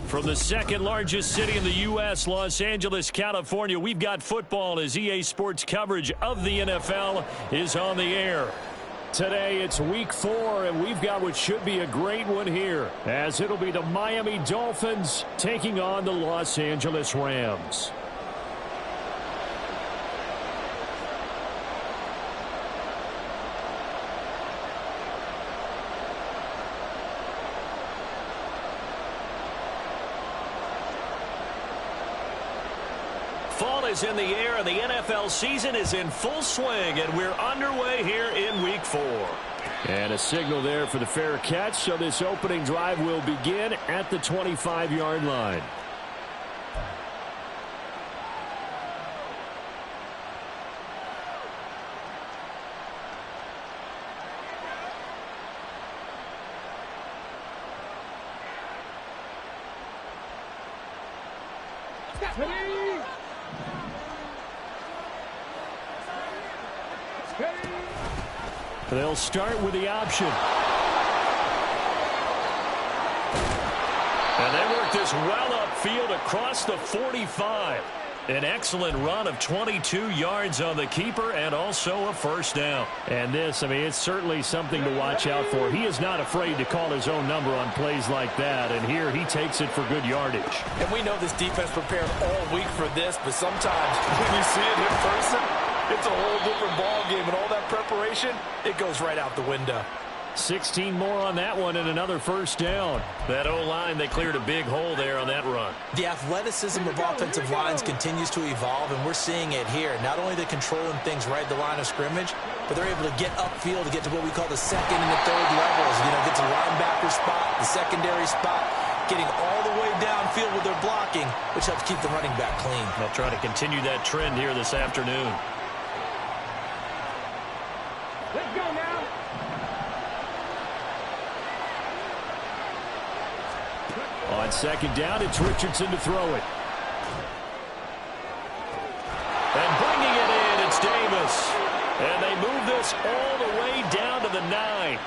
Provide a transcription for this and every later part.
From the second largest city in the U.S., Los Angeles, California, we've got football as EA Sports coverage of the NFL is on the air. Today, it's week 4, and we've got what should be a great one here, as it'll be the Miami Dolphins taking on the Los Angeles Rams. Fall is in the air, and the NFL season is in full swing, and we're underway here in Week 4. And a signal there for the fair catch, so this opening drive will begin at the 25-yard line. They'll start with the option. And they work this well upfield across the 45. An excellent run of 22 yards on the keeper and also a first down. And this, it's certainly something to watch out for. He is not afraid to call his own number on plays like that. And here he takes it for good yardage. And we know this defense prepared all week for this, but sometimes when you see it in person, it's a whole different ball game, and all that preparation, it goes right out the window. 16 more on that one and another first down. That O-line, they cleared a big hole there on that run. The athleticism of offensive lines continues to evolve, and we're seeing it here. Not only are they controlling things right at the line of scrimmage, but they're able to get upfield to get to what we call the second and the third levels. Get to the linebacker spot, the secondary spot, getting all the way downfield with their blocking, which helps keep the running back clean. They'll try to continue that trend here this afternoon. Let's go now. On second down, it's Richardson to throw it. And bringing it in, it's Davis. And they move this all the way down to the 9.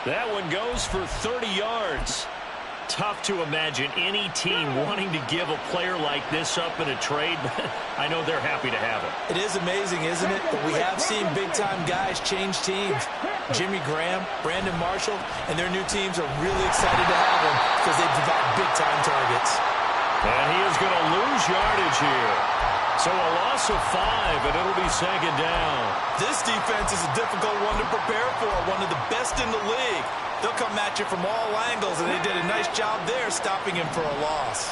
That one goes for 30 yards. Tough to imagine any team wanting to give a player like this up in a trade, but I know they're happy to have it. It is amazing, isn't it? But we have seen big-time guys change teams. Jimmy Graham, Brandon Marshall, and their new teams are really excited to have him because they provide big-time targets. And he is going to lose yardage here. So a loss of 5, and it'll be second down. This defense is a difficult one to prepare for, one of the best in the league. They'll come at you from all angles, and they did a nice job there stopping him for a loss.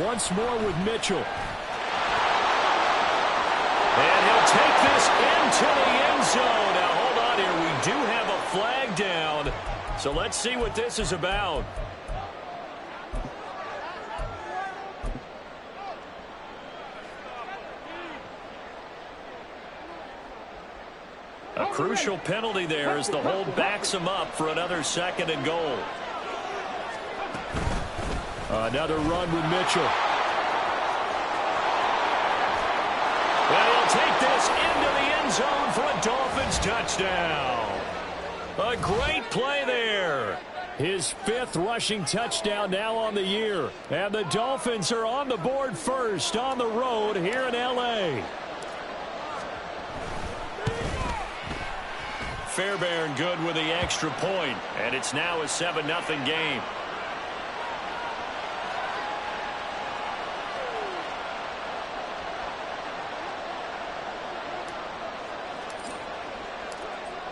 Once more with Mitchell. And he'll take this into the end zone. Now, hold on here. We do have a flag down. So let's see what this is about. A crucial penalty there as the hold backs him up for another second and goal. Another run with Mitchell. And he'll take this into the end zone for a Dolphins touchdown. A great play there. His 5th rushing touchdown now on the year. And the Dolphins are on the board first on the road here in L.A. Fairbairn good with the extra point, and it's now a 7-0 game.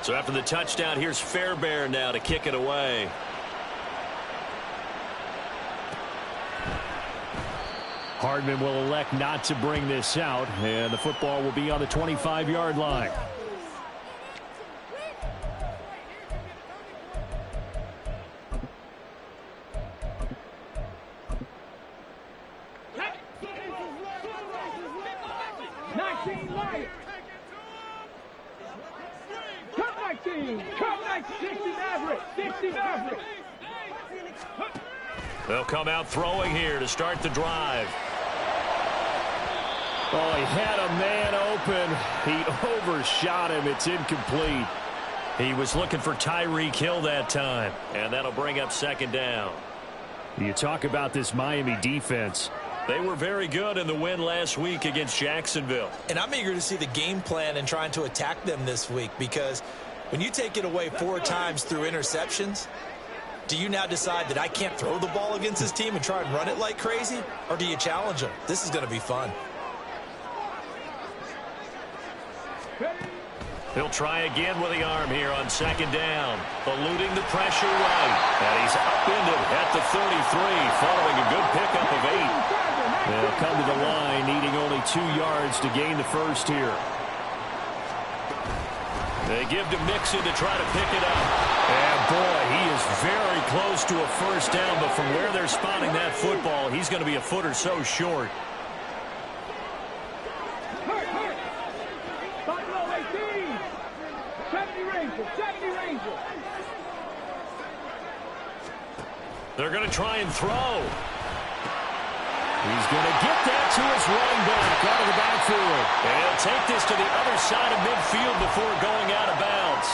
So after the touchdown, here's Fairbairn now to kick it away. Hardman will elect not to bring this out, and the football will be on the 25-yard line. They'll come out throwing here to start the drive. Oh, he had a man open. He overshot him. It's incomplete. He was looking for Tyreek Hill that time, and that'll bring up second down. You talk about this Miami defense. They were very good in the win last week against Jacksonville. And I'm eager to see the game plan and trying to attack them this week, because when you take it away 4 times through interceptions, do you now decide that I can't throw the ball against this team and try and run it like crazy? Or do you challenge them? This is going to be fun. He'll try again with the arm here on second down. Eluding the pressure right. And he's upended at the 33, following a good pickup of 8. They'll come to the line, needing only 2 yards to gain the first here. They give to Mixon to try to pick it up. And boy, he is very close to a first down, but from where they're spotting that football, he's going to be a foot or so short. They're going to try and throw. He's going to get that to his running back out of the backfield. And he'll take this to the other side of midfield before going out of bounds.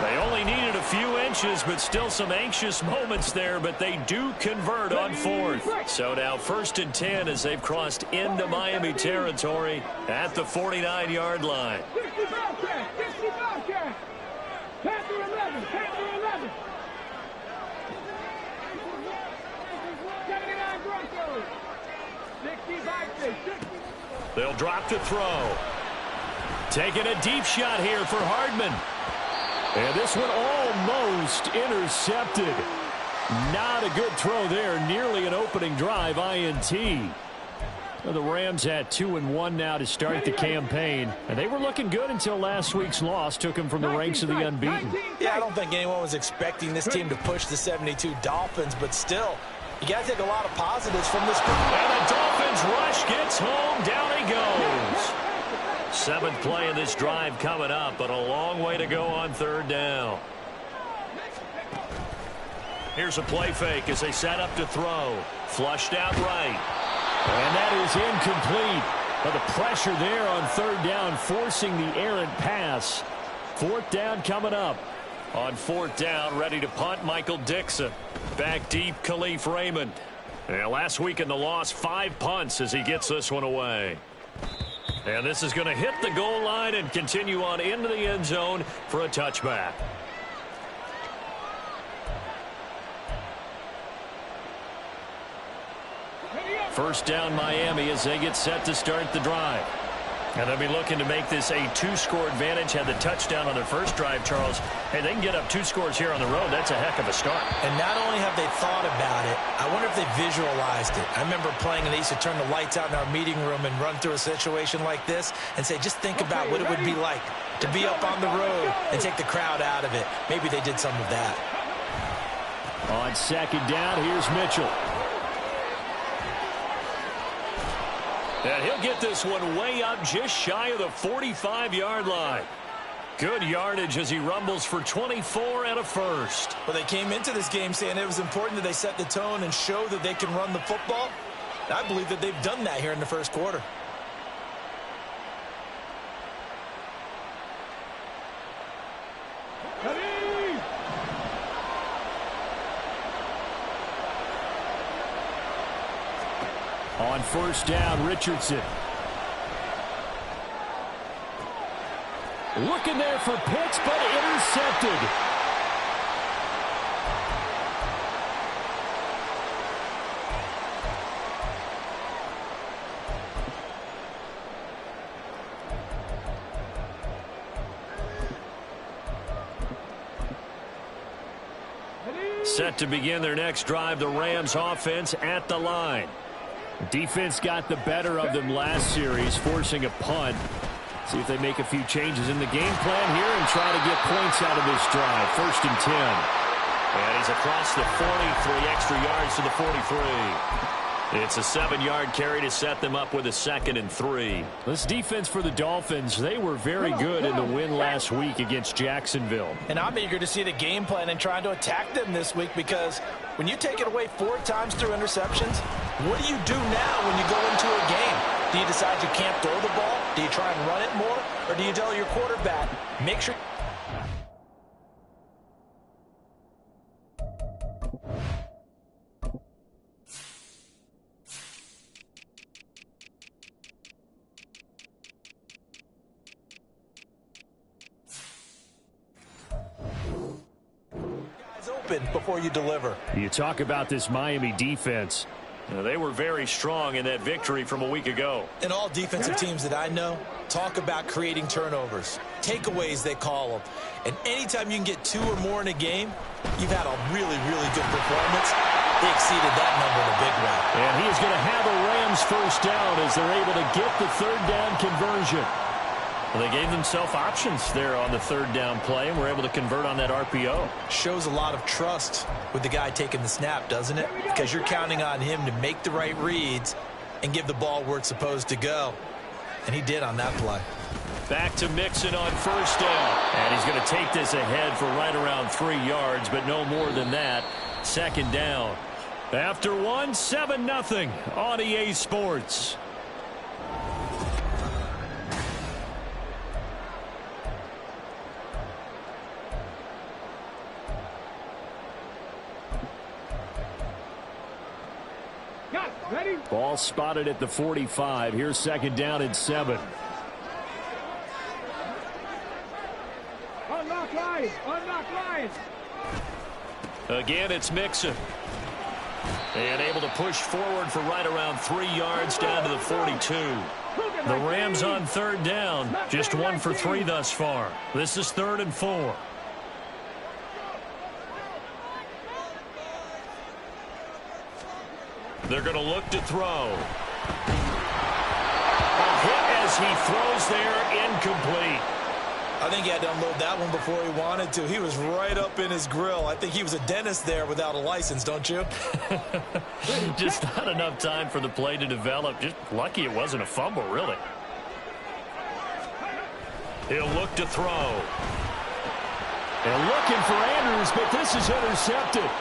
They only needed a few inches, but still some anxious moments there, but they do convert on 4th. So now 1st and 10 as they've crossed into Miami territory at the 49-yard line. 60 Bobcats, 60 Bobcats. Panther 11, Panther 11. 79 Broncos. 60 60. They'll drop to throw. Taking a deep shot here for Hardman. And this one almost intercepted. Not a good throw there. Nearly an opening drive INT. Well, the Rams had 2-1 now to start the campaign. And they were looking good until last week's loss took them from the ranks of the unbeaten. Yeah, I don't think anyone was expecting this team to push the 72 Dolphins, but still, you got to take a lot of positives from this group. And the Dolphins rush gets home. Down he goes. 7th play of this drive coming up, but a long way to go on 3rd down. Here's a play fake as they set up to throw. Flushed out right. And that is incomplete. But the pressure there on 3rd down, forcing the errant pass. 4th down coming up. On 4th down, ready to punt, Michael Dixon. Back deep, Khalif Raymond. And last week in the loss, 5 punts as he gets this one away. And this is going to hit the goal line and continue on into the end zone for a touchback. First down Miami as they get set to start the drive. And they'll be looking to make this a 2-score advantage. Had the touchdown on their first drive, Charles. Hey, they can get up 2 scores here on the road. That's a heck of a start. And not only have they thought about it, I wonder if they visualized it. I remember playing and they used to turn the lights out in our meeting room and run through a situation like this and say, just think about what it would be like to be up on the road and take the crowd out of it. Maybe they did some of that. On second down, here's Mitchell. And he'll get this one way up just shy of the 45-yard line. Good yardage as he rumbles for 24 and a first. Well, they came into this game saying it was important that they set the tone and show that they can run the football. I believe that they've done that here in the first quarter. On first down, Richardson. Looking there for Pitts, but intercepted. Set to begin their next drive, the Rams offense at the line. Defense got the better of them last series, forcing a punt. See if they make a few changes in the game plan here and try to get points out of this drive. 1st and 10. And he's across the 40, 3 extra yards to the 43. It's a 7-yard carry to set them up with a 2nd and 3. This defense for the Dolphins, they were very good in the win last week against Jacksonville. And I'm eager to see the game plan and trying to attack them this week, because when you take it away 4 times through interceptions, what do you do now when you go into a game? Do you decide you can't throw the ball? Do you try and run it more? Or do you tell your quarterback, make sure... open before you deliver. You talk about this Miami defense. They were very strong in that victory from a week ago. And all defensive teams that I know talk about creating turnovers. Takeaways, they call them. And anytime you can get 2 or more in a game, you've had a really, really good performance. They exceeded that number in a big way. And he is going to have a Rams first down as they're able to get the third down conversion. Well, they gave themselves options there on the third down play and were able to convert on that RPO. Shows a lot of trust with the guy taking the snap, doesn't it? Because you're counting on him to make the right reads and give the ball where it's supposed to go. And he did on that play. Back to Mixon on first down. And he's going to take this ahead for right around 3 yards, but no more than that. Second down. After 7-0 on EA Sports. Ready? Ball spotted at the 45. Here's second down and 7. Unlock line. Unlock line. Again, it's Mixon. And able to push forward for right around 3 yards down to the 42. The Rams on third down. Just 1 for 3 thus far. This is 3rd and 4. They're going to look to throw. A hit as he throws there, incomplete. I think he had to unload that one before he wanted to. He was right up in his grill. I think he was a dentist there without a license, don't you? Just not enough time for the play to develop. Just lucky it wasn't a fumble, really. He'll look to throw. They're looking for Andrews, but this is intercepted.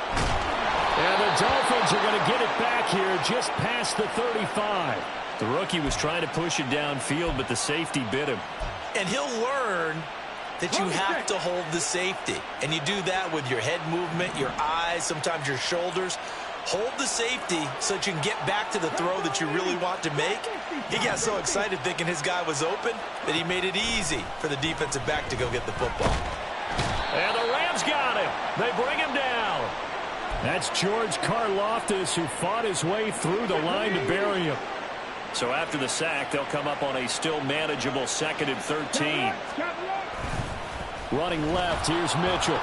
And the Dolphins are going to get it back here just past the 35. The rookie was trying to push it downfield, but the safety bit him. And he'll learn that you have to hold the safety. And you do that with your head movement, your eyes, sometimes your shoulders. Hold the safety so that you can get back to the throw that you really want to make. He got so excited thinking his guy was open that he made it easy for the defensive back to go get the football. And the Rams got him. They bring him down. That's George Karlaftis, who fought his way through the line to bury him. So after the sack, they'll come up on a still manageable 2nd and 13. Running left, here's Mitchell.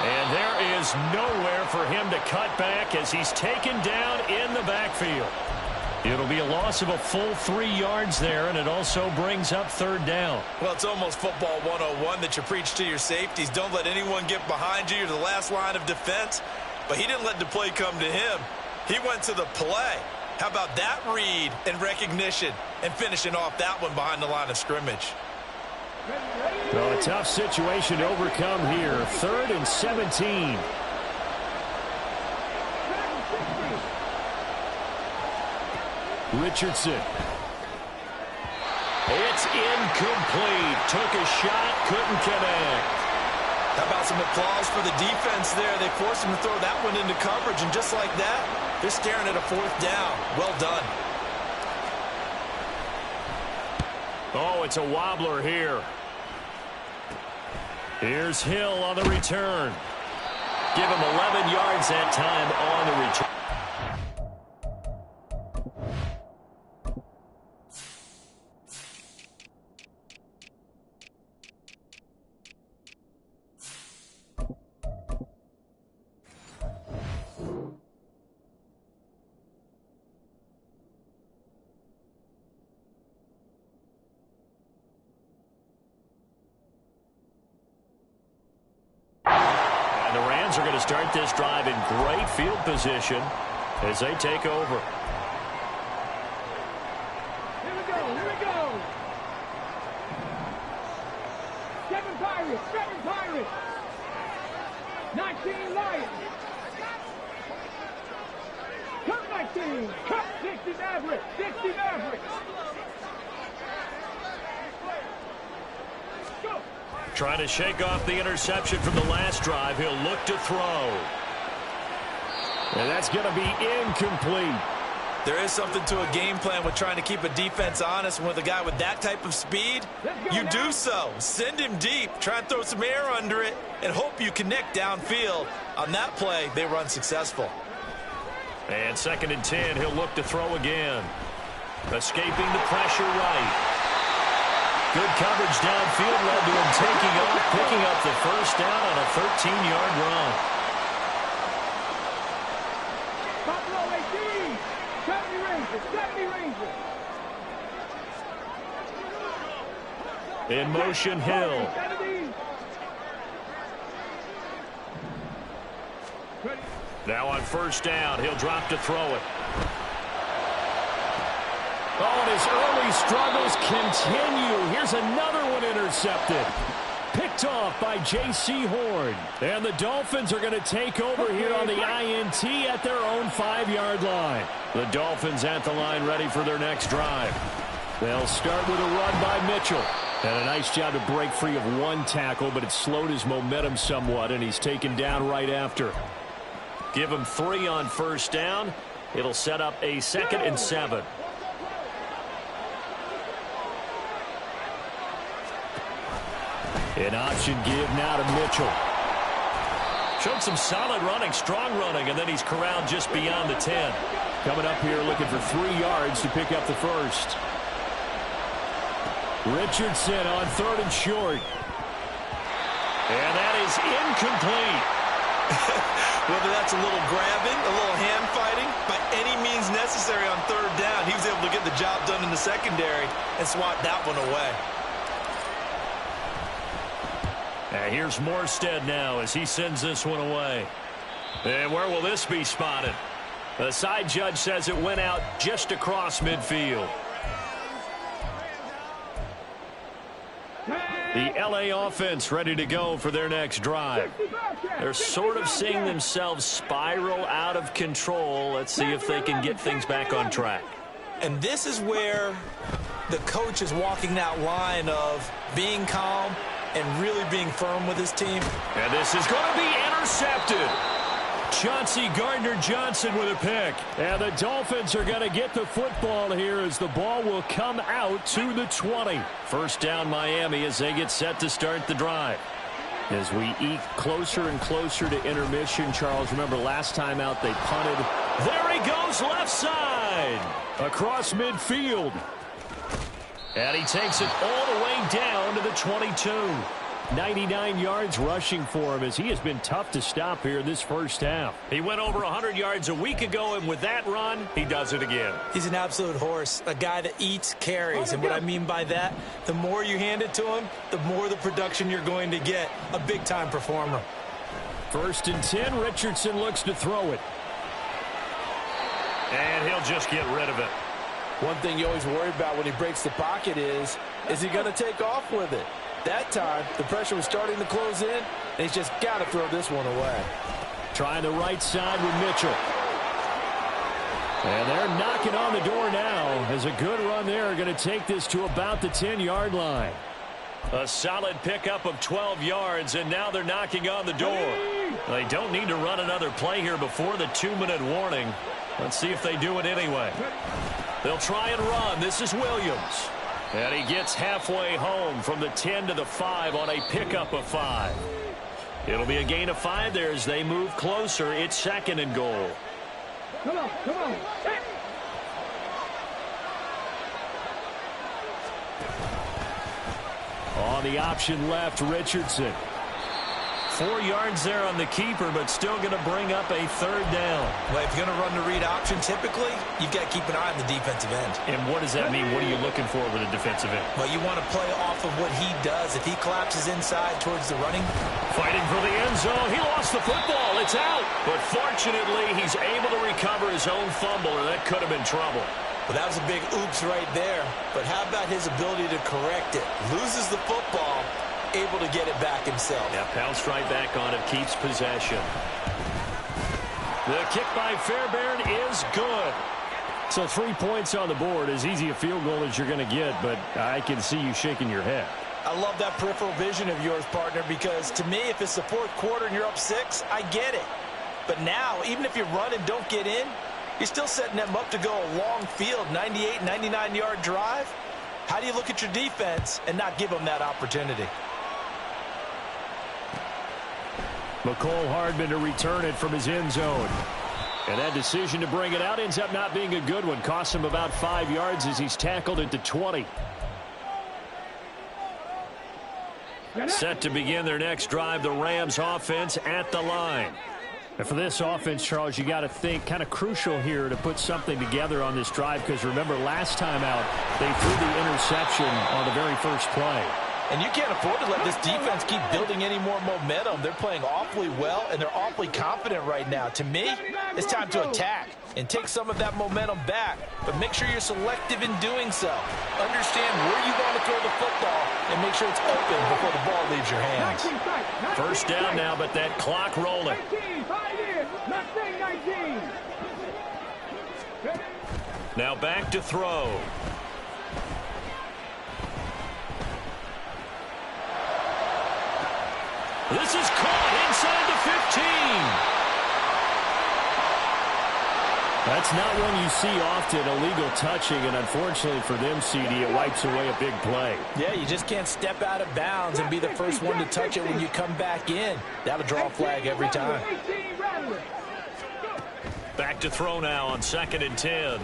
And there is nowhere for him to cut back as he's taken down in the backfield. It'll be a loss of a full 3 yards there, and it also brings up third down. Well, it's almost football 101 that you preach to your safeties. Don't let anyone get behind you. You're the last line of defense. But he didn't let the play come to him. He went to the play. How about that read and recognition and finishing off that one behind the line of scrimmage? Well, a tough situation to overcome here. 3rd and 17. Richardson. It's incomplete. Took a shot, couldn't connect. How about some applause for the defense there? They forced him to throw that one into coverage, and just like that, they're staring at a 4th down. Well done. Oh, it's a wobbler here. Here's Hill on the return. Give him 11 yards that time on the return. Are going to start this drive in great field position as they take over. Here we go. Here we go. 7 Pirates. 7 Pirates. 19 Lions. Cut 19. Cut 60 Mavericks. 60 Mavericks. Go. Trying to shake off the interception from the last drive. He'll look to throw. And that's going to be incomplete. There is something to a game plan with trying to keep a defense honest. With a guy with that type of speed, you do so. Send him deep, try and throw some air under it, and hope you connect downfield. On that play, they were unsuccessful. And 2nd and 10, he'll look to throw again. Escaping the pressure right. Good coverage downfield led to him taking off, picking up the first down on a 13-yard run. Buffalo 18. 70 Rangers. 70 Rangers. In motion, Hill. 70. Now on first down, he'll drop to throw it. Oh, and his early struggles continue. Here's another one intercepted. Picked off by J.C. Horn. And the Dolphins are going to take over here on the INT at their own 5-yard line. The Dolphins at the line ready for their next drive. They'll start with a run by Mitchell. And a nice job to break free of one tackle, but it slowed his momentum somewhat, and he's taken down right after. Give him 3 on first down. It'll set up a 2nd and 7. An option give now to Mitchell. Showed some solid running, strong running, and then he's corralled just beyond the 10. Coming up here looking for 3 yards to pick up the first. Richardson on 3rd and short. And that is incomplete. Whether that's a little grabbing, a little hand fighting, by any means necessary on 3rd down, he was able to get the job done in the secondary and swat that one away. And here's Morstead now as he sends this one away. And where will this be spotted? The side judge says it went out just across midfield. The LA offense ready to go for their next drive. They're sort of seeing themselves spiral out of control. Let's see if they can get things back on track. And this is where the coach is walking that line of being calm and really being firm with his team. And this is going to be intercepted. Chauncey Gardner-Johnson with a pick. And the Dolphins are going to get the football here as the ball will come out to the 20. First down Miami as they get set to start the drive. As we eke closer and closer to intermission, Charles, remember last time out they punted. There he goes left side. Across midfield. And he takes it all the way down to the 22. 99 yards rushing for him as he has been tough to stop here this first half. He went over 100 yards a week ago, and with that run, he does it again. He's an absolute horse, a guy that eats carries. And what I mean by that, the more you hand it to him, the more the production you're going to get. A big-time performer. 1st and 10, Richardson looks to throw it. And he'll just get rid of it. One thing you always worry about when he breaks the pocket is he going to take off with it? That time, the pressure was starting to close in, and he's just got to throw this one away. Trying the right side with Mitchell. And they're knocking on the door now as a good run there going to take this to about the 10-yard line. A solid pickup of 12 yards, and now they're knocking on the door. They don't need to run another play here before the 2-minute warning. Let's see if they do it anyway. They'll try and run. This is Williams. And he gets halfway home from the 10 to the 5 on a pickup of 5. It'll be a gain of 5 there as they move closer. It's 2nd and goal. Come on, come on. On the option left, Richardson. 4 yards there on the keeper, but still going to bring up a 3rd down. Well, if you're going to run the read option, typically, you've got to keep an eye on the defensive end. And what does that mean? What are you looking for with a defensive end? Well, you want to play off of what he does. If he collapses inside towards the running. Fighting for the end zone. He lost the football. It's out. But fortunately, he's able to recover his own fumble, or that could have been trouble. Well, that was a big oops right there. But how about his ability to correct it? Loses the football, able to get it back himself. Yeah, pounced right back on it, keeps possession. The kick by Fairbairn is good. So 3 points on the board, as easy a field goal as you're going to get, but I can see you shaking your head. I love that peripheral vision of yours, partner, because to me, if it's the 4th quarter and you're up 6, I get it. But now, even if you run and don't get in, He's still setting them up to go a long field, 98, 99-yard drive. How do you look at your defense and not give them that opportunity? Mecole Hardman to return it from his end zone. And that decision to bring it out ends up not being a good one. Costs him about 5 yards as he's tackled into 20. Set to begin their next drive, the Rams offense at the line. And for this offense, Charles, you got to think kind of crucial here to put something together on this drive, because remember last time out they threw the interception on the very first play. And you can't afford to let this defense keep building any more momentum. They're playing awfully well, and they're awfully confident right now. To me, it's time to attack and take some of that momentum back. But make sure you're selective in doing so. Understand where you want to throw the football and make sure it's open before the ball leaves your hands. First down now, but that clock rolling. 19. Now back to throw. This is caught inside the 15. That's not one you see often, illegal touching, and unfortunately for them, CD, it wipes away a big play. Yeah, you just can't step out of bounds and be the first one to touch it when you come back in. That'll draw a flag every time. Back to throw now on 2nd and 10.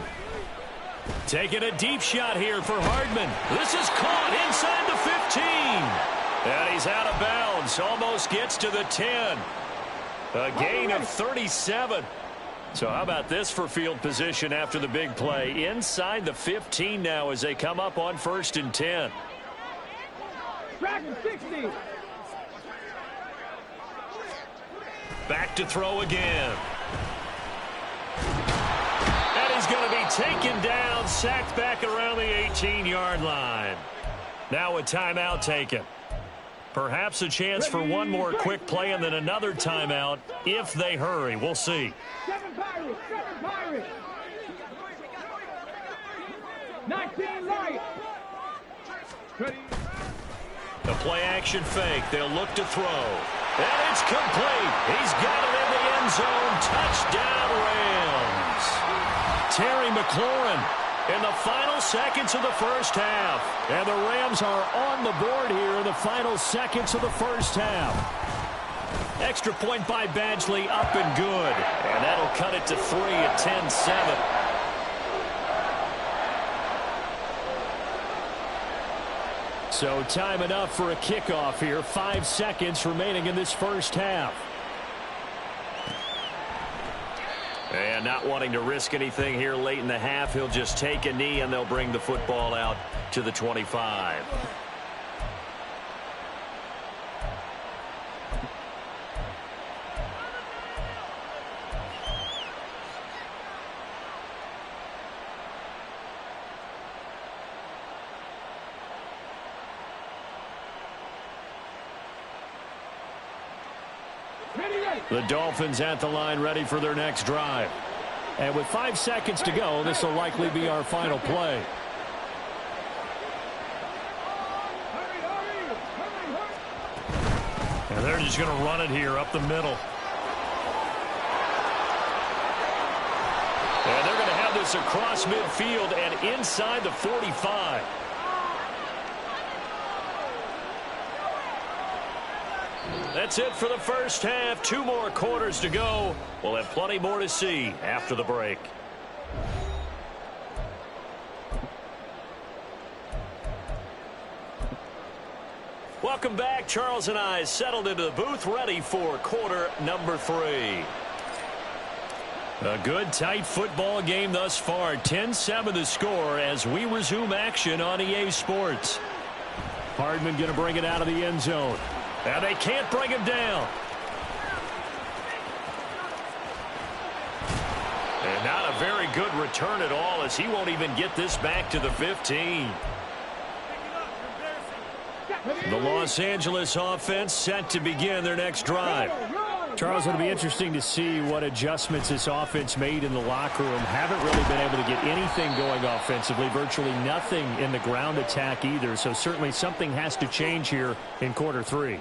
Taking a deep shot here for Hardman. This is caught inside the 15. And he's out of bounds. Almost gets to the 10. A gain of 37. So how about this for field position after the big play? Inside the 15 now as they come up on 1st and 10. Dragon 60. Back to throw again. And he's going to be taken down, sacked back around the 18-yard line. Now a timeout taken. Perhaps a chance for one more quick play and then another timeout if they hurry. We'll see. 7 Pirates. 19 light. The play action fake. They'll look to throw. And it's complete. He's got it in the end zone. Touchdown Rams. Terry McLaurin in the final seconds of the first half. And the Rams are on the board here in the final seconds of the first half. Extra point by Badgley, up and good. And that'll cut it to 3 at 10-7. So time enough for a kickoff here. 5 seconds remaining in this first half. And not wanting to risk anything here late in the half, he'll just take a knee and they'll bring the football out to the 25. The Dolphins at the line ready for their next drive. And with 5 seconds to go, this will likely be our final play. And they're just going to run it here up the middle. And they're going to have this across midfield and inside the 45. That's it for the first half. 2 more quarters to go. We'll have plenty more to see after the break. Welcome back. Charles and I settled into the booth ready for quarter number 3. A good, tight football game thus far. 10-7 the score as we resume action on EA Sports. Hardman going to bring it out of the end zone. And they can't bring him down. And not a very good return at all as he won't even get this back to the 15. The Los Angeles offense set to begin their next drive. Charles, it'll be interesting to see what adjustments this offense made in the locker room. Haven't really been able to get anything going offensively. Virtually nothing in the ground attack either. So certainly something has to change here in quarter 3.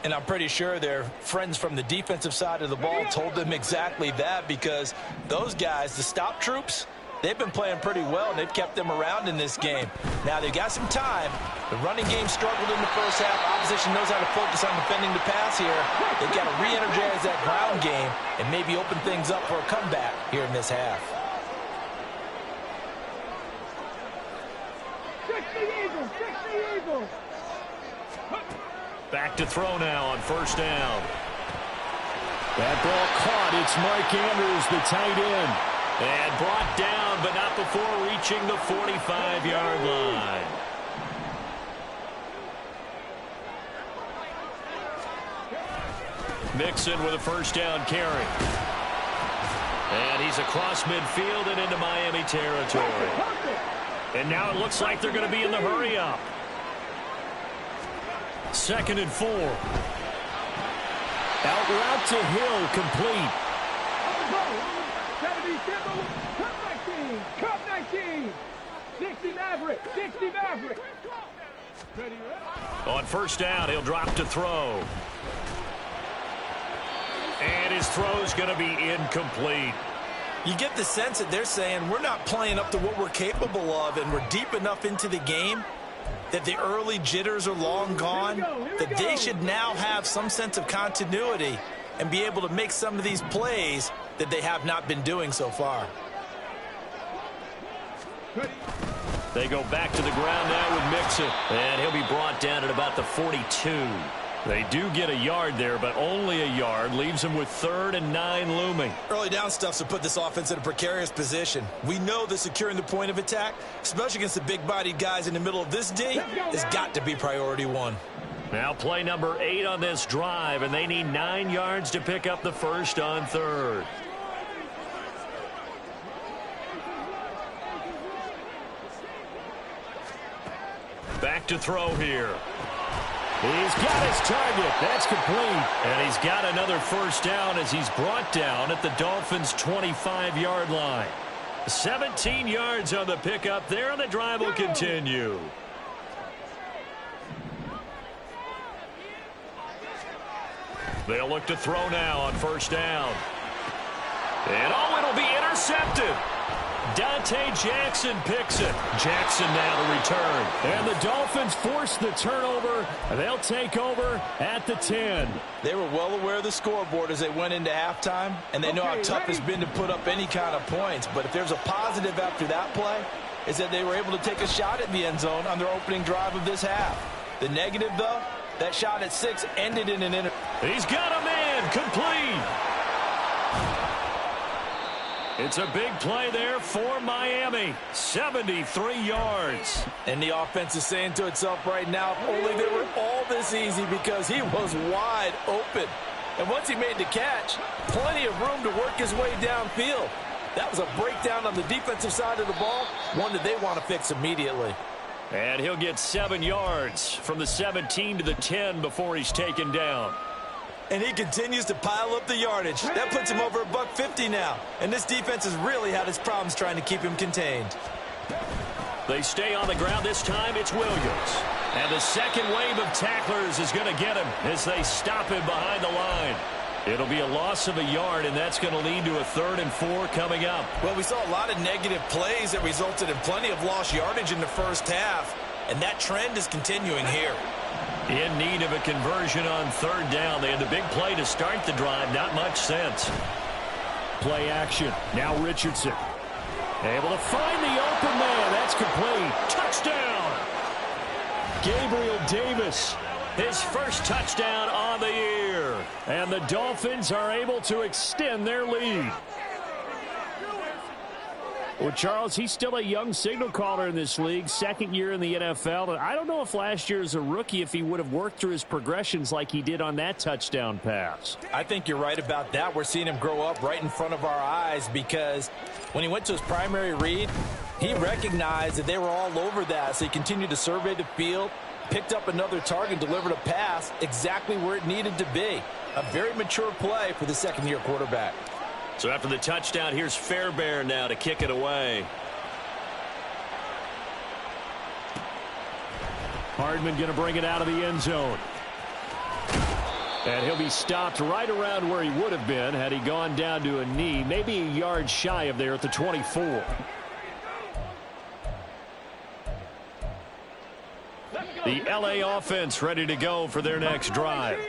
And I'm pretty sure their friends from the defensive side of the ball told them exactly that, because those guys, the stop troops, they've been playing pretty well, and they've kept them around in this game. Now, they've got some time. The running game struggled in the first half. Opposition knows how to focus on defending the pass here. They've got to re-energize that ground game and maybe open things up for a comeback here in this half. 60 Eagles, 60 Eagles. Back to throw now on first down. That ball caught. It's Mark Andrews, the tight end. And brought down, but not before reaching the 45-yard line. Mixon with a first down carry. And he's across midfield and into Miami territory. And now it looks like they're going to be in the hurry-up. 2nd and 4. Out route to Hill, complete. 70, Cup 19. 60 Maverick, 60 Maverick. On first down, he'll drop to throw. And his throw's going to be incomplete. You get the sense that they're saying we're not playing up to what we're capable of, and we're deep enough into the game that the early jitters are long gone, that they should now have some sense of continuity and be able to make some of these plays that they have not been doing so far. They go back to the ground now with Mixon, and he'll be brought down at about the 42. They do get a yard there, but only a yard. Leaves them with 3rd and 9 looming. Early down stuff's to put this offense in a precarious position. We know that securing the point of attack, especially against the big-bodied guys in the middle of this D, has got to be priority one. Now play number 8 on this drive, and they need 9 yards to pick up the first on 3rd. Back to throw here. He's got his target. That's complete. And he's got another first down as he's brought down at the Dolphins' 25-yard line. 17 yards on the pickup there, and the drive will continue. They'll look to throw now on first down. And it'll be intercepted. Dante Jackson picks it. Jackson now to return. And the Dolphins force the turnover. They'll take over at the 10. They were well aware of the scoreboard as they went into halftime, and they know how tough it's been to put up any kind of points. But if there's a positive after that play, is that they were able to take a shot at the end zone on their opening drive of this half. The negative, though, that shot at 6 ended in an He's got a man, complete. It's a big play there for Miami. 73 yards. And the offense is saying to itself right now, if only they were all this easy, because he was wide open. And once he made the catch, plenty of room to work his way downfield. That was a breakdown on the defensive side of the ball, one that they want to fix immediately. And he'll get 7 yards from the 17 to the 10 before he's taken down. And he continues to pile up the yardage. That puts him over $150 now. And this defense has really had its problems trying to keep him contained. They stay on the ground. This time it's Williams. And the second wave of tacklers is going to get him as they stop him behind the line. It'll be a loss of a yard, and that's going to lead to a 3rd and 4 coming up. Well, we saw a lot of negative plays that resulted in plenty of lost yardage in the first half. And that trend is continuing here. In need of a conversion on 3rd down. They had the big play to start the drive. Not much sense. Play action. Now Richardson. Able to find the open man. That's complete. Touchdown. Gabriel Davis. His first touchdown on the year. And the Dolphins are able to extend their lead. Well, Charles, he's still a young signal caller in this league, 2nd year in the NFL. And I don't know if last year as a rookie, if he would have worked through his progressions like he did on that touchdown pass. I think you're right about that. We're seeing him grow up right in front of our eyes, because when he went to his primary read, he recognized that they were all over that. So he continued to survey the field, picked up another target, delivered a pass exactly where it needed to be. A very mature play for the 2nd-year quarterback. So after the touchdown, here's Fairbairn now to kick it away. Hardman going to bring it out of the end zone. And he'll be stopped right around where he would have been had he gone down to a knee, maybe a yard shy of there at the 24. The LA offense ready to go for their next drive.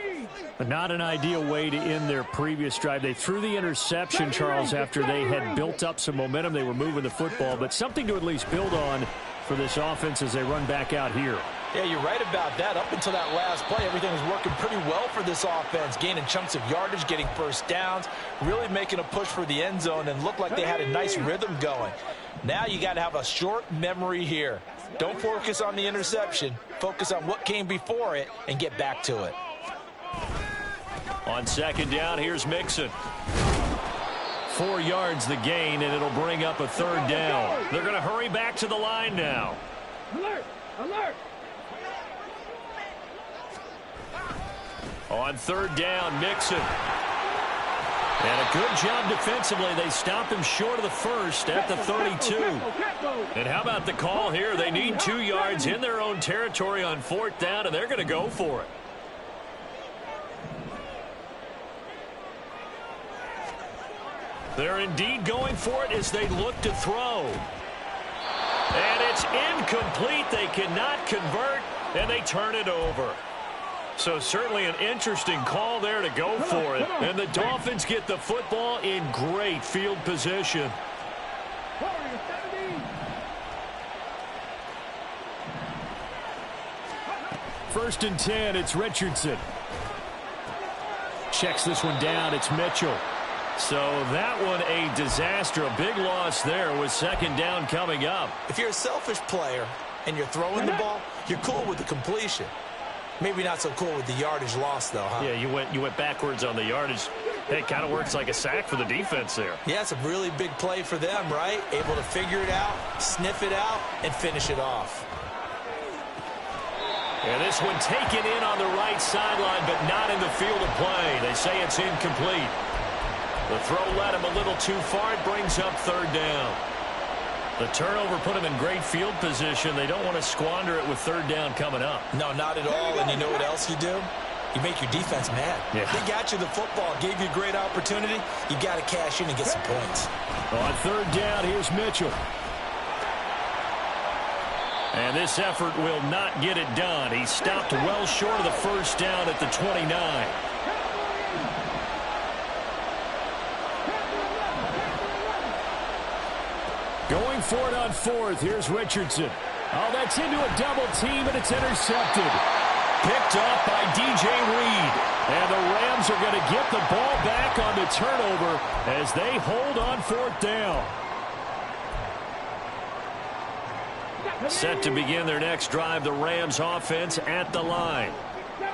Not an ideal way to end their previous drive. They threw the interception, Charles, after they had built up some momentum. They were moving the football, but something to at least build on for this offense as they run back out here. Yeah, you're right about that. Up until that last play, everything was working pretty well for this offense, gaining chunks of yardage, getting first downs, really making a push for the end zone, and looked like they had a nice rhythm going. Now you got to have a short memory here. Don't focus on the interception. Focus on what came before it and get back to it. On second down, here's Mixon. 4 yards the gain, and it'll bring up a third down. They're going to hurry back to the line now. Alert! Alert! On third down, Mixon. And a good job defensively. They stopped him short of the first at the 32. And how about the call here? They need 2 yards in their own territory on fourth down, and they're going to go for it. They're indeed going for it as they look to throw. And it's incomplete. They cannot convert, and they turn it over. So certainly an interesting call there to go for it. And the Dolphins get the football in great field position. First and 10, it's Richardson. Checks this one down, it's Mitchell. So that one a disaster, a big loss there with second down coming up. If you're a selfish player and you're throwing the ball, you're cool with the completion. Maybe not so cool with the yardage loss, though, huh? Yeah, you went backwards on the yardage. It kind of works like a sack for the defense there. Yeah, it's a really big play for them, right? Able to figure it out, sniff it out, and finish it off. And this one taken in on the right sideline, but not in the field of play. They say it's incomplete. The throw led him a little too far. It brings up third down. The turnover put them in great field position. They don't want to squander it with third down coming up. No, not at all. And you know what else you do? You make your defense mad. Yeah. They got you the football, gave you a great opportunity. You got to cash in and get some points. On third down, here's Mitchell. And this effort will not get it done. He stopped well short of the first down at the 29. Going for it on fourth. Here's Richardson. Oh, that's into a double team, and it's intercepted. Picked off by DJ Reed. And the Rams are going to get the ball back on the turnover as they hold on fourth down. Set to begin their next drive, the Rams offense at the line.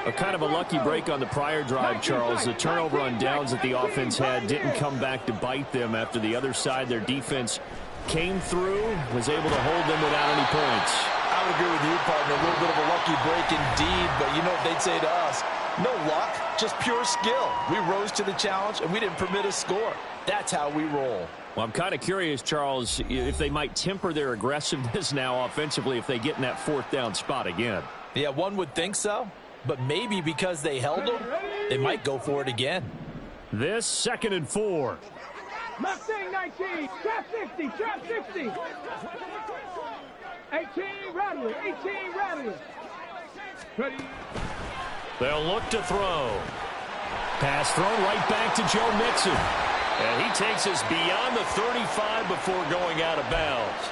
A kind of a lucky break on the prior drive, Charles. The turnover on downs that the offense had didn't come back to bite them after the other side. Their defense came through, was able to hold them without any points. I would agree with you, partner. A little bit of a lucky break indeed, but you know what they'd say to us? No luck, just pure skill. We rose to the challenge, and we didn't permit a score. That's how we roll. Well, I'm kind of curious, Charles, if they might temper their aggressiveness now offensively if they get in that fourth down spot again. Yeah, one would think so, but maybe because they held them, they might go for it again. This second and 4. Mustang 19, trap 60, trap 60. 18, Rattler, 18, Rattler. Ready. They'll look to throw. Pass thrown right back to Joe Mixon. And he takes us beyond the 35 before going out of bounds.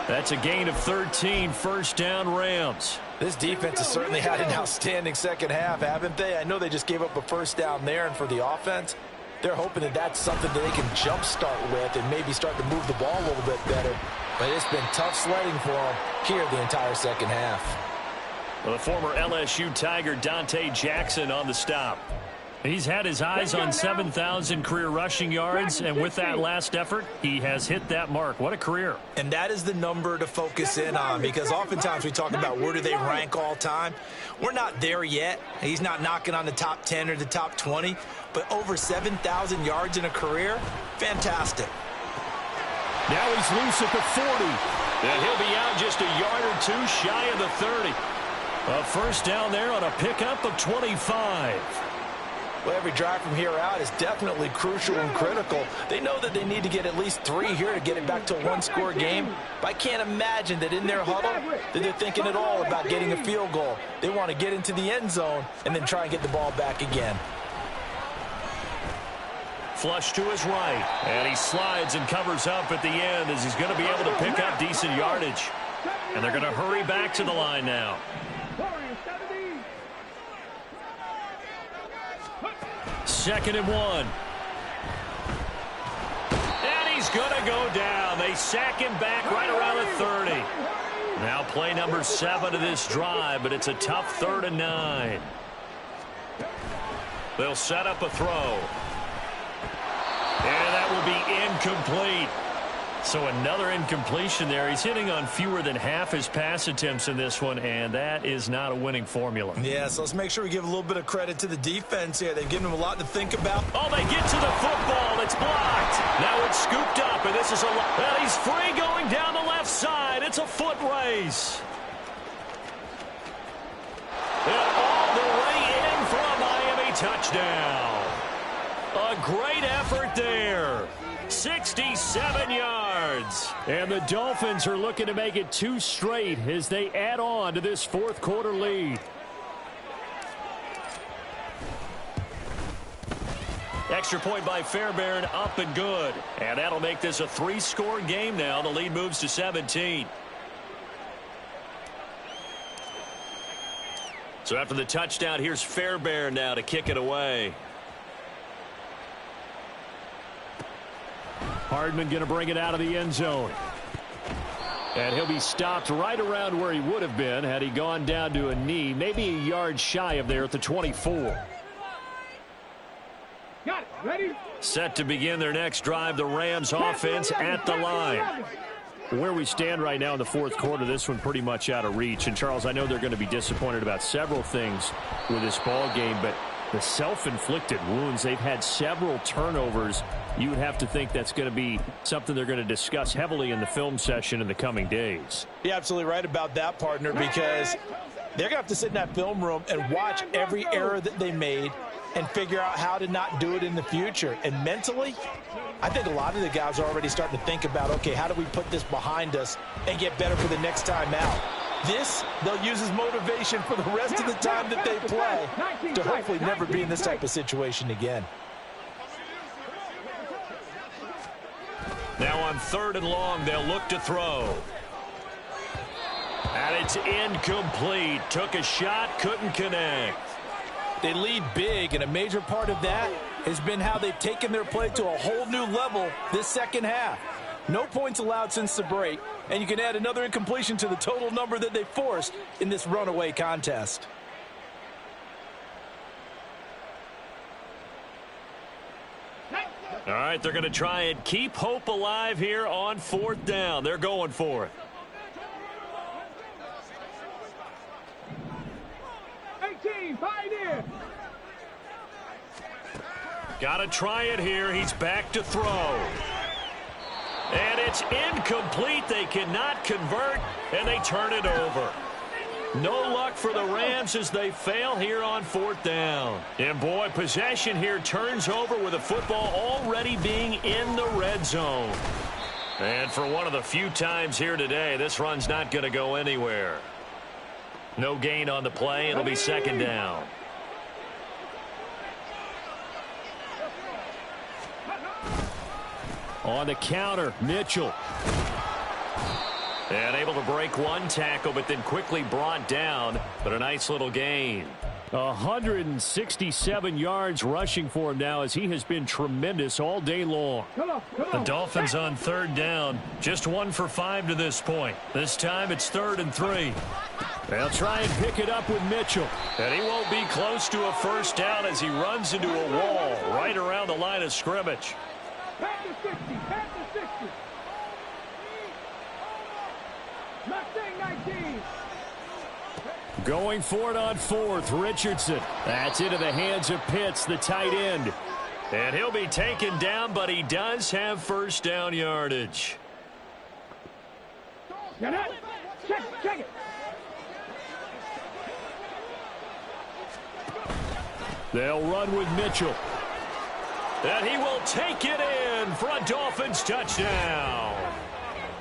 That's a gain of 13, first down Rams. This defense has certainly had an outstanding second half, haven't they? I know they just gave up a first down there, and for the offense, they're hoping that that's something that they can jumpstart with and maybe start to move the ball a little bit better. But it's been tough sledding for them here the entire second half. Well, the former LSU Tiger Dante Jackson on the stop. He's had his eyes on 7,000 career rushing yards, and with that last effort, he has hit that mark. What a career. And that is the number to focus in on, because oftentimes we talk about where do they rank all time. We're not there yet. He's not knocking on the top 10 or the top 20, but over 7,000 yards in a career, fantastic. Now he's loose at the 40, and he'll be out just a yard or two shy of the 30. A first down there on a pickup of 25. Well, every drive from here out is definitely crucial and critical. They know that they need to get at least 3 here to get it back to a one-score game. But I can't imagine that in their huddle that they're thinking at all about getting a field goal. They want to get into the end zone and then try and get the ball back again. Flush to his right, and he slides and covers up at the end as he's going to be able to pick up decent yardage. And they're going to hurry back to the line now. Second and 1. And he's going to go down. They sack him back right around the 30. Now play number 7 of this drive, but it's a tough 3rd and 9. They'll set up a throw. And that will be incomplete. So another incompletion there. He's hitting on fewer than half his pass attempts in this one, and that is not a winning formula. Yeah, so let's make sure we give a little bit of credit to the defense here. They've given him a lot to think about. Oh, they get to the football. It's blocked. Now it's scooped up, and this is well, he's free going down the left side. It's a foot race. And all the way in for a Miami touchdown. A great effort there. 67 yards. And the Dolphins are looking to make it 2 straight as they add on to this 4th quarter lead. Extra point by Fairbairn, up and good. And that'll make this a 3-score game now. The lead moves to 17. So after the touchdown, here's Fairbairn now to kick it away. Hardman going to bring it out of the end zone. And he'll be stopped right around where he would have been had he gone down to a knee, maybe a yard shy of there at the 24. Got it. Ready? Set to begin their next drive, the Rams offense at the line. Where we stand right now in the 4th quarter, this one pretty much out of reach. And, Charles, I know they're going to be disappointed about several things with this ball game, but the self-inflicted wounds, they've had several turnovers. You would have to think that's going to be something they're going to discuss heavily in the film session in the coming days. You're absolutely right about that, partner, because they're going to have to sit in that film room and watch every error that they made and figure out how to not do it in the future. And mentally, I think a lot of the guys are already starting to think about, okay, how do we put this behind us and get better for the next time out? This, they'll use as motivation for the rest of the time that they play to hopefully never be in this type of situation again. Now on 3rd and long, they'll look to throw. And it's incomplete. Took a shot, couldn't connect. They lead big, and a major part of that has been how they've taken their play to a whole new level this second half. No points allowed since the break, and you can add another incompletion to the total number that they forced in this runaway contest. All right, they're going to try and keep hope alive here on 4th down. They're going for it. 18, Pioneer. Got to try it here. He's back to throw. And it's incomplete. They cannot convert, and they turn it over. No luck for the Rams as they fail here on 4th down. And, boy, possession here turns over with the football already being in the red zone. And for one of the few times here today, this run's not going to go anywhere. No gain on the play. It'll be 2nd down. On the counter, Mitchell. And able to break one tackle, but then quickly brought down. But a nice little gain. 167 yards rushing for him now as he has been tremendous all day long. The Dolphins on 3rd down. Just 1 for 5 to this point. This time it's 3rd and 3. They'll try and pick it up with Mitchell. And he won't be close to a 1st down as he runs into a wall right around the line of scrimmage. Back to 60. Back to 60. Mustang 19. Going for it on 4th, Richardson. That's into the hands of Pitts, the tight end. And he'll be taken down, but he does have 1st down yardage. Get it. Check it. They'll run with Mitchell. And he will take it in for a Dolphins touchdown.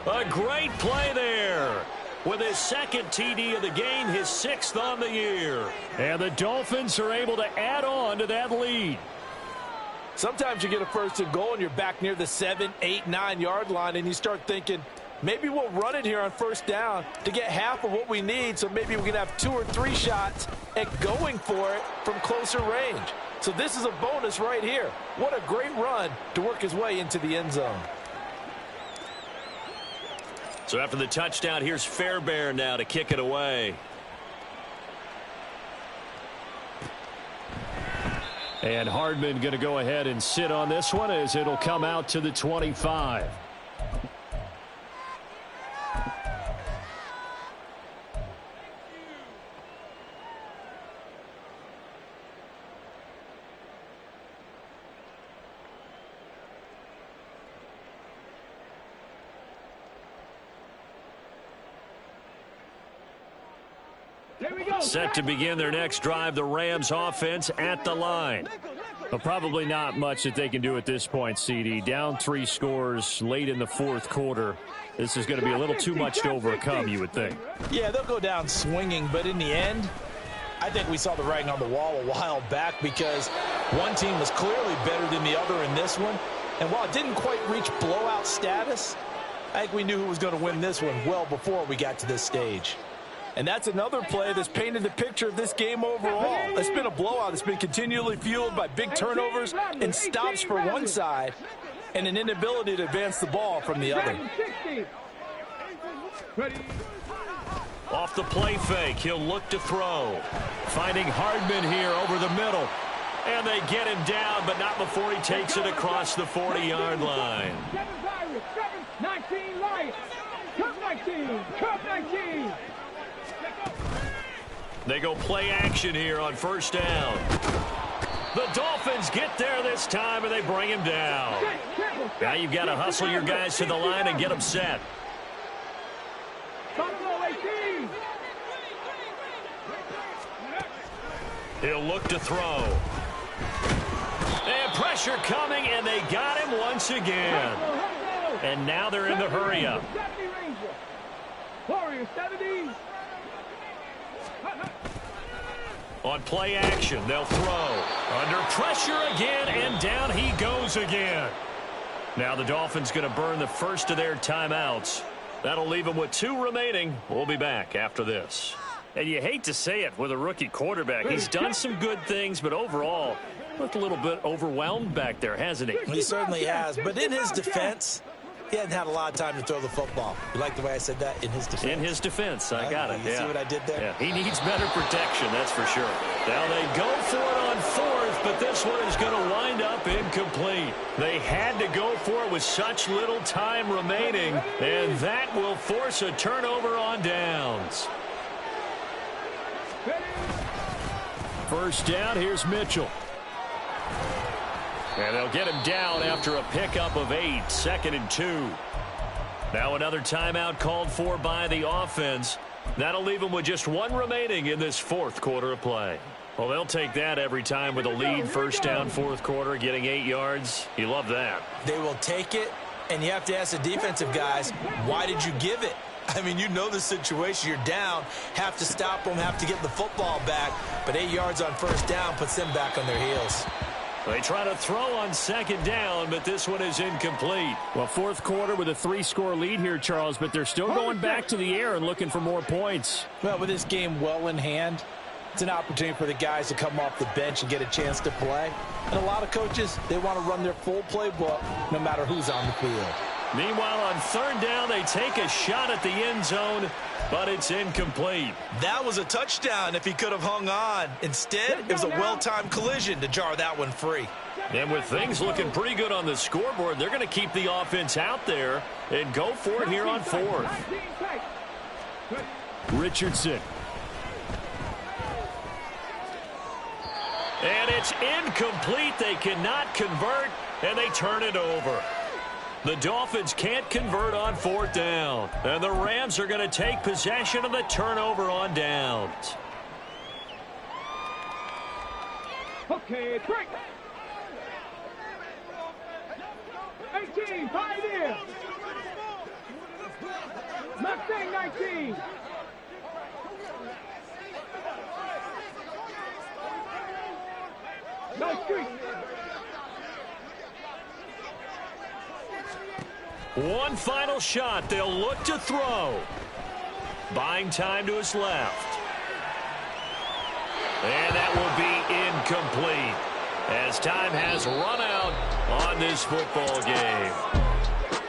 A great play there. With his second TD of the game, his 6th on the year. And the Dolphins are able to add on to that lead. Sometimes you get a first and goal and you're back near the 7, 8, 9-yard line and you start thinking, maybe we'll run it here on first down to get half of what we need, so maybe we can have 2 or 3 shots at going for it from closer range. So this is a bonus right here. What a great run to work his way into the end zone. So after the touchdown, here's Fairbairn now to kick it away. And Hardman going to go ahead and sit on this one as it'll come out to the 25. Set to begin their next drive, the Rams offense at the line. Well, probably not much that they can do at this point, CD. Down 3 scores late in the 4th quarter. This is going to be a little too much to overcome, you would think. Yeah, they'll go down swinging, but in the end, I think we saw the writing on the wall a while back because one team was clearly better than the other in this one. And while it didn't quite reach blowout status, I think we knew who was going to win this one well before we got to this stage. And that's another play that's painted the picture of this game overall. It's been a blowout. It's been continually fueled by big turnovers and stops for one side and an inability to advance the ball from the other. Off the play fake, he'll look to throw. Finding Hardman here over the middle. And they get him down, but not before he takes it across the 40-yard line. 19 Lions. Cup 19. Cup 19. They go play action here on first down. The Dolphins get there this time, and they bring him down. Now you've got to hustle your guys to the line and get them set. He'll look to throw. And pressure coming, and they got him once again. And now they're in the hurry-up. Warrior 70. On play action, they'll throw. Under pressure again, and down he goes again. Now the Dolphins going to burn the first of their timeouts. That'll leave them with 2 remaining. We'll be back after this. And you hate to say it with a rookie quarterback. He's done some good things, but overall, looked a little bit overwhelmed back there, hasn't he? He certainly has, but in his defense, he hasn't had a lot of time to throw the football. You like the way I said that? In his defense. In his defense, I got it. You see what I did there? Yeah, he needs better protection, that's for sure. Now they go for it on 4th, but this one is going to wind up incomplete. They had to go for it with such little time remaining, and that will force a turnover on downs. First down, here's Mitchell. And they'll get him down after a pickup of 8, 2nd and 2. Now another timeout called for by the offense. That'll leave them with just 1 remaining in this 4th quarter of play. Well, they'll take that every time with a lead. First down, 4th quarter, getting 8 yards. You love that. They will take it, and you have to ask the defensive guys, why did you give it? I mean, you know the situation. You're down, have to stop them, have to get the football back. But 8 yards on first down puts them back on their heels. They try to throw on 2nd down, but this one is incomplete. Well, 4th quarter with a 3-score lead here, Charles, but they're still going back to the air and looking for more points. Well, with this game well in hand, it's an opportunity for the guys to come off the bench and get a chance to play. And a lot of coaches, they want to run their full playbook no matter who's on the field. Meanwhile, on 3rd down, they take a shot at the end zone, but it's incomplete. That was a touchdown if he could have hung on. Instead, it was a well-timed collision to jar that one free. And with things looking pretty good on the scoreboard, they're going to keep the offense out there and go for it here on 4th. Richardson. And it's incomplete. They cannot convert, and they turn it over. The Dolphins can't convert on 4th down. And the Rams are going to take possession of the turnover on downs. Okay, break. 18, Pioneer. Mustang 19. No street. One final shot. They'll look to throw. Buying time to his left. And that will be incomplete as time has run out on this football game.